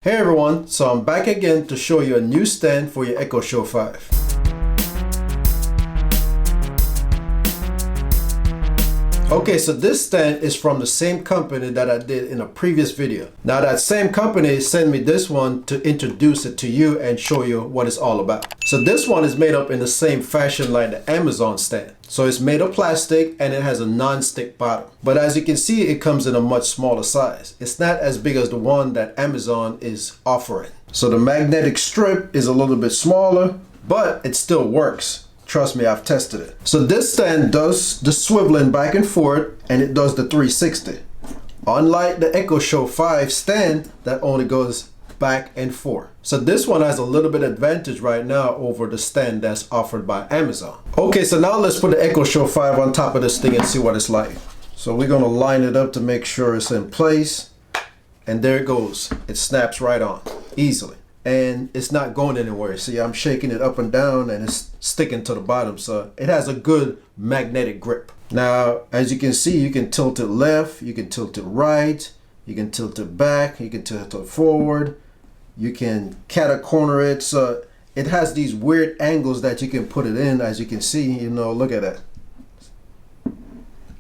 Hey everyone, so I'm back again to show you a new stand for your Echo Show 5. Okay, so this stand is from the same company that I did in a previous video. Now that same company sent me this one to introduce it to you and show you what it's all about. So this one is made up in the same fashion like the Amazon stand. So it's made of plastic and it has a non-stick bottom. But as you can see, it comes in a much smaller size. It's not as big as the one that Amazon is offering. So the magnetic strip is a little bit smaller, but it still works. Trust me, I've tested it. So this stand does the swiveling back and forth and it does the 360. Unlike the Echo Show 5 stand that only goes back and forth. So this one has a little bit advantage right now over the stand that's offered by Amazon. Okay, so now let's put the Echo Show 5 on top of this thing and see what it's like. So we're gonna line it up to make sure it's in place. And there it goes. It snaps right on easily. And it's not going anywhere. See, I'm shaking it up and down and it's sticking to the bottom. So it has a good magnetic grip. Now, as you can see, you can tilt it left, you can tilt it right, you can tilt it back, you can tilt it forward, you can cat-a-corner it. So it has these weird angles that you can put it in. As you can see, you know, look at that.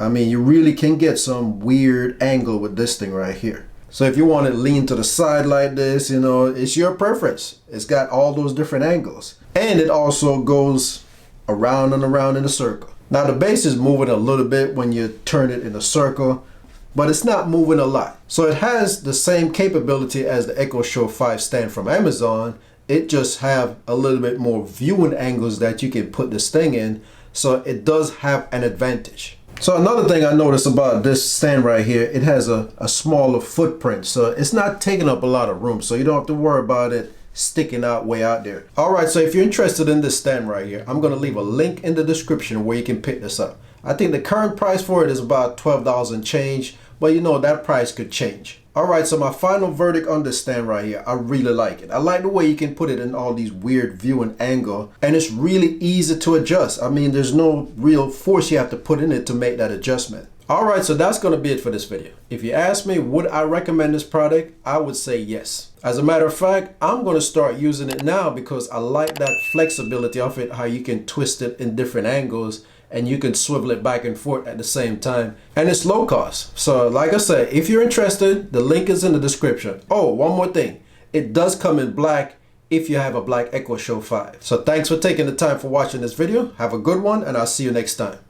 I mean, you really can get some weird angle with this thing right here. So if you want to lean to the side like this, you know, it's your preference. It's got all those different angles. And it also goes around and around in a circle. Now the base is moving a little bit when you turn it in a circle, but it's not moving a lot. So it has the same capability as the Echo Show 5 stand from Amazon. It just have a little bit more viewing angles that you can put this thing in. So it does have an advantage. So another thing I noticed about this stand right here, it has a smaller footprint. So it's not taking up a lot of room. So you don't have to worry about it sticking out way out there. All right, so if you're interested in this stand right here, I'm gonna leave a link in the description where you can pick this up. I think the current price for it is about $12 and change, but you know, that price could change. All right, so my final verdict on this stand right here, I really like it. I like the way you can put it in all these weird viewing angle, and it's really easy to adjust. I mean, there's no real force you have to put in it to make that adjustment. All right, so that's gonna be it for this video. If you ask me, would I recommend this product? I would say yes. As a matter of fact, I'm gonna start using it now because I like that flexibility of it, how you can twist it in different angles and you can swivel it back and forth at the same time. And it's low cost. So like I said, if you're interested, the link is in the description. Oh, one more thing. It does come in black if you have a black Echo Show 5. So thanks for taking the time for watching this video. Have a good one and I'll see you next time.